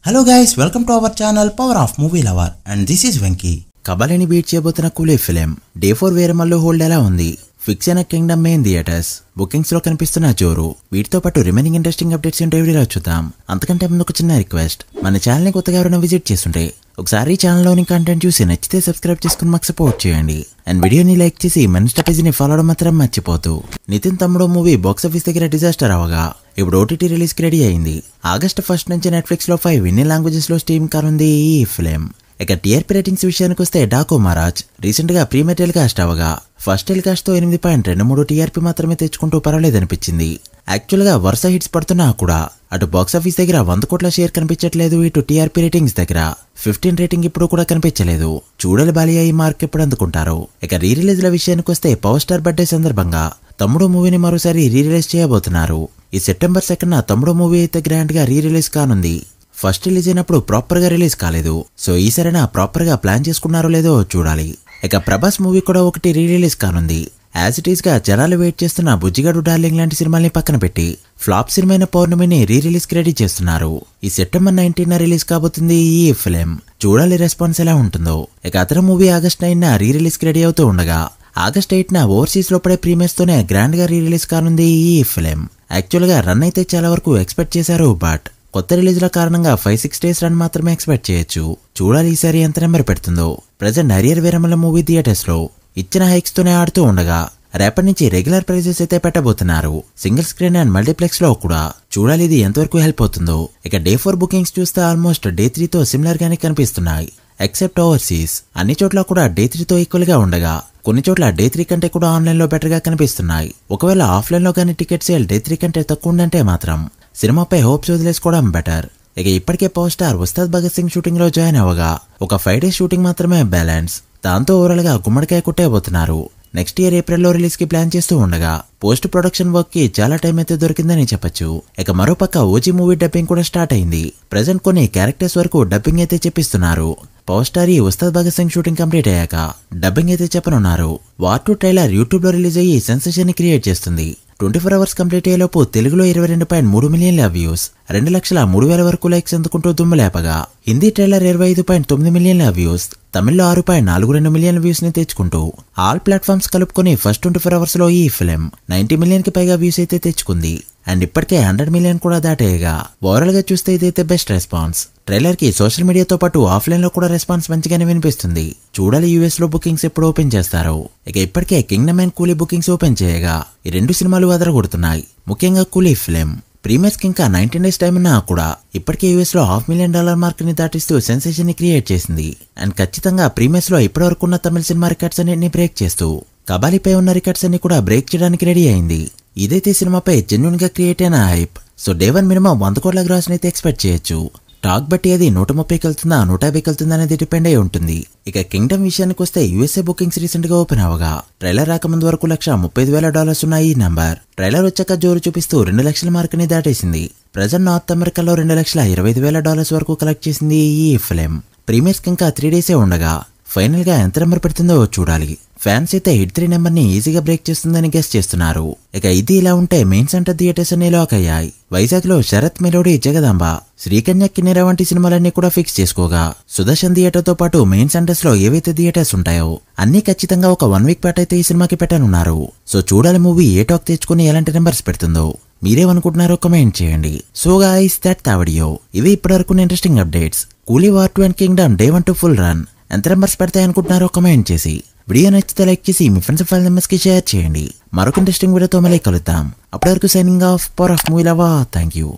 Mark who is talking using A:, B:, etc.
A: Hello guys, welcome to our channel Power of Movie Lover and this is Venky. కబలిని beat చేయబోతున్న Coolie film day 4 వేరమల్లో hold ఎలా ఉంది? Fix అయిన Kingdom main theatres bookings లో కనిపిస్తున్న జోరు వీటితో పాటు రిమైనింగ్ ఇంట్రెస్టింగ్ అప్డేట్స్ ఏంటో వీడియోలో చూద్దాం. అంతకంటే ముందు ఒక చిన్న రిక్వెస్ట్, మన ఛానల్ ని కొత్తగా ఎవరైనా విజిట్ చేస్తుంటే ఒకసారి ఛానల్లోని కంటెంట్ చూసి నచ్చితే సబ్స్క్రైబ్ చేసుకుని మాకు సపోర్ట్ చేయండి అండ్ వీడియోని లైక్ చేసి మన ఇన్స్టా పేజీని ఫాలో అవడం మాత్రం మర్చిపోతూ. నితిన్ తమ్ముడు మూవీ బాక్సాఫీస్ దగ్గర డిజాస్టర్ అవగా ఇప్పుడు ఓటీటీ రిలీజ్ కి రెడీ అయింది. ఆగస్ట్ 1 నుంచి నెట్ఫ్లిక్స్ లో 5 ఇండియన్ లాంగ్వేజెస్ లో స్ట్రీమ్ కానుంది ఈ ఫిలిం. ఇక టీఆర్పీ రేటింగ్స్ విషయానికి వస్తే డాకు మహారాజ్ రీసెంట్ గా ప్రీమియర్ టెలికాస్ట్ అవగా ఫస్ట్ టెలికాస్ట్ తో 8.23 టీఆర్పీ మాత్రమే తెచ్చుకుంటూ పర్వాలేదనిపించింది. యాక్చువల్ గా వరుస హిట్స్ పడుతున్నా కూడా అటు బాక్సాఫీస్ దగ్గర 100 కోట్ల షేర్ కనిపించట్లేదు, ఇటు టీఆర్పీ రేటింగ్స్ దగ్గర 15 రేటింగ్ ఇప్పుడు కూడా కనిపించలేదు. చూడాలి బాలియా ఈ మార్క్ ఎప్పుడు అందుకుంటారు. ఇక రీ రిలీజ్ ల విషయానికి వస్తే పవర్ స్టార్ బర్త్డే సందర్భంగా తమ్ముడు మూవీని మరోసారి రీ రిలీజ్ చేయబోతున్నారు. ఈ సెప్టెంబర్ 2న తమ్ముడు మూవీ అయితే గ్రాండ్ గా రీ రిలీజ్ కానుంది. ఫస్ట్ రిలీజ్ అయినప్పుడు ప్రాపర్ గా రిలీజ్ కాలేదు, సో ఈసారైనా ప్రాపర్ గా ప్లాన్ చేసుకున్నారో లేదో చూడాలి. ఇక ప్రభాస్ మూవీ కూడా ఒకటి రీ రిలీజ్ కానుంది. యాజ్ ఇట్ ఈస్ గా జనాలు వెయిట్ చేస్తున్న బుజ్జిగాడు డార్లింగ్ లాంటి సినిమాల్ని పక్కన పెట్టి ఫ్లాప్ సినిమైన పౌర్ణమిని రీ రిలీజ్ కి రెడీ చేస్తున్నారు. ఈ సెప్టెంబర్ 19న రిలీజ్ కాబోతుంది ఈ ఫిలిం. చూడాలి రెస్పాన్స్ ఎలా ఉంటుందో. ఇక అతని మూవీ ఆగస్ట్ 9న రీ రిలీజ్ కి రెడీ అవుతూ ఉండగా ఆగస్ట్ 8న ఓవర్సీస్ లో పడే ప్రీమియర్స్ తోనే గ్రాండ్ గా రీ రిలీజ్ కానుంది ఈ ఫిలిం. యాక్చువల్ గా రన్ అయితే చాలా వరకు ఎక్స్పెక్ట్ చేశారు, బట్ కొత్త రిలీజ్ల కారణంగా 5-6 డేస్ రన్ మాత్రమే ఎక్స్పెక్ట్ చేయొచ్చు. చూడాలి ఈసారి ఎంత నెంబర్ పెడుతుందో. Present Harihara Veeramallu movie theatres లో ఇచ్చిన హైక్స్ తోనే ఆడుతూ ఉండగా రేపటి నుంచి రెగ్యులర్ ప్రైజెస్ అయితే పెట్టబోతున్నారు. సింగిల్ స్క్రీన్ అండ్ మల్టీప్లెక్స్ లో కూడా. చూడాలి ఇది ఎంతవరకు హెల్ప్ అవుతుందో. ఇక డే 4 బుకింగ్స్ చూస్తే ఆల్మోస్ట్ డే 3తో సిమిలర్ గానే కనిపిస్తున్నాయి, ఎక్సెప్ట్ ఓవర్సీస్. అన్ని చోట్ల కూడా డే 3తో ఈక్వల్ గా ఉండగా కొన్ని చోట్ల డే 3 కంటే కూడా ఆన్లైన్ లో బెటర్ గా కనిపిస్తున్నాయి. ఒకవేళ ఆఫ్లైన్ లో గానీ టికెట్ సేల్ డే 3 కంటే తక్కువ ఉందంటే మాత్రం సినిమాపై హోప్స్ వదిలేసుకోవడం బెటర్. ఇక ఇప్పటికే power star Ustaad Bhagat Singh shooting లో జాయిన్ అవ్వగా ఒక 5 డేస్ షూటింగ్ మాత్రమే బ్యాలెన్స్. దాంతో ఓవరాల్ గా గుమ్మడికాయ కొట్టేయబోతున్నారు. నెక్స్ట్ ఇయర్ ఏప్రిల్లో రిలీజ్ కి ప్లాన్ చేస్తూ ఉండగా పోస్ట్ ప్రొడక్షన్ వర్క్ కి చాలా టైం అయితే దొరికిందని చెప్పొచ్చు. ఇక మరోపక్క ఓజీ మూవీ డబ్బింగ్ కూడా స్టార్ట్ అయింది. ప్రెజెంట్ కొన్ని క్యారెక్టర్స్ వరకు డబ్బింగ్ అయితే చెప్పిస్తున్నారు. పవర్ స్టార్ ఈ ఉస్తాద్ భగత్ సింగ్ షూటింగ్ కంప్లీట్ అయ్యాక డబ్బింగ్ అయితే చెప్పనున్నారు. వార్ 2 ట్రైలర్ యూట్యూబ్ లో రిలీజ్ అయ్యి సెన్సేషన్ ని క్రియేట్ చేస్తుంది. 24 అవర్స్ కంప్లీట్ అయ్యేలోపు తెలుగులో 22.3 మిలియన్ల వ్యూస్, 2,03,000 వరకు లైక్స్ అందుకుంటూ దుమ్ములేపగా హిందీ ట్రైలర్ 25.9 మిలియన్ల వ్యూస్, తమిళ్లో 6.42 మిలియన్ల వ్యూస్ ని తెచ్చుకుంటూ ఆల్ ప్లాట్ఫామ్స్ కలుపుకొని ఫస్ట్ 24 అవర్స్ లో ఈ ఫిలిం 90 మిలియన్ కి పైగా వ్యూస్ అయితే తెచ్చుకుంది. అండ్ ఇప్పటికే 100 మిలియన్ కూడా దాటేయగా ఓవరాల్ గా చూస్తే ఇదైతే బెస్ట్ రెస్పాన్స్. ట్రైలర్ కి సోషల్ మీడియాతో పాటు ఆఫ్లైన్ లో కూడా రెస్పాన్స్ మంచిగానే వినిపిస్తుంది. చూడాలి యూఎస్ లో బుకింగ్స్ ఎప్పుడు ఓపెన్ చేస్తారు. ఇక ఇప్పటికే కింగ్డమ్ అండ్ కూలీ బుకింగ్స్ ఓపెన్ చేయగా ఈ 2 సినిమాలు అదరగొడుతున్నాయి. ముఖ్యంగా కూలీ ఫిలిం ప్రీమియర్స్ కి ఇంకా 19 డేస్ టైం ఉన్నా కూడా ఇప్పటికే యూఎస్ లో $500,000 మార్క్ ని దాటిస్తూ సెన్సేషన్ ని క్రియేట్ చేసింది. అండ్ ఖచ్చితంగా ప్రీమియర్స్ లో ఇప్పటివరకు ఉన్న తమిళ సినిమా రికార్డ్స్ అన్నింటినీ బ్రేక్ చేస్తూ కబాలీపై ఉన్న రికార్డ్స్ అన్ని కూడా బ్రేక్ చేయడానికి రెడీ అయింది. ఇదైతే సినిమాపై జెన్యూన్ గా క్రియేట్ అయిన హైప్. సో డే 1 మినిమం 100 కోట్ల గ్రాస్ అయితే ఎక్స్పెక్ట్ చేయొచ్చు. టాక్ బట్టి అది 130కి వెళ్తుందా 150కి వెళ్తుందా అనేది డిపెండ్ అయి ఉంటుంది. ఇక కింగ్డమ్ విషయానికి వస్తే యూఎస్ఏ బుకింగ్స్ రీసెంట్ గా ఓపెన్ అవగా ట్రైలర్ రాకముందు వరకు $135,000 ఉన్న ఈ నంబర్ ట్రైలర్ వచ్చాక జోరు చూపిస్తూ 2 లక్షల మార్క్ ని దాటేసింది. ప్రెజెంట్ నార్త్ అమెరికాలో $2,25,000 వరకు కలెక్ట్ చేసింది ఈ ఫిలిం. ప్రీమియర్స్ కి ఇంకా 3 డేసే ఉండగా ఫైనల్ గా ఎంత నెంబర్ పెడుతుందో చూడాలి. ఫ్యాన్స్ అయితే హిట్ 3 నెంబర్ ని ఈజీగా బ్రేక్ చేస్తుందని గెస్ చేస్తున్నారు. ఇక ఇది ఇలా ఉంటే మెయిన్ సెంటర్ థియేటర్స్ అన్ని లాక్ అయ్యాయి. వైజాగ్ లో శరత్ మెలోడీ, జగదాంబ, శ్రీకన్య, కిన్నెర వంటి సినిమాలన్నీ కూడా ఫిక్స్ చేసుకోగా సుదర్శన్ థియేటర్ తో పాటు మెయిన్ సెంటర్స్ లో ఏవైతే థియేటర్స్ ఉంటాయో అన్ని ఖచ్చితంగా ఒక 1 వీక్ పాటు అయితే ఈ సినిమాకి పెట్టనున్నారు. సో చూడాలి మూవీ ఏ టాక్ తెచ్చుకుని ఎలాంటి నెంబర్స్ పెడుతుందో. మీరేమనుకుంటున్నారో కమెంట్ చేయండి. So guys that video. ఇవి ఇప్పటివరకు ఇంట్రెస్టింగ్ అప్డేట్స్. కూలీ war 2 and Kingdom day 1 to full run ఎంత నెంబర్స్ పెడతాయనుకుంటున్నారో కమెంట్ చేసి వీడియో నచ్చితే లైక్ చేసి మీ ఫ్రెండ్స్ ఫైల్ మెంబర్స్ కి షేర్ చేయండి. మరొక ఇంట్రెస్టింగ్ వీడియోతో మళ్ళీ కలుద్దాం. అప్పటి వరకు signing off. Power of movie lover. Thank you.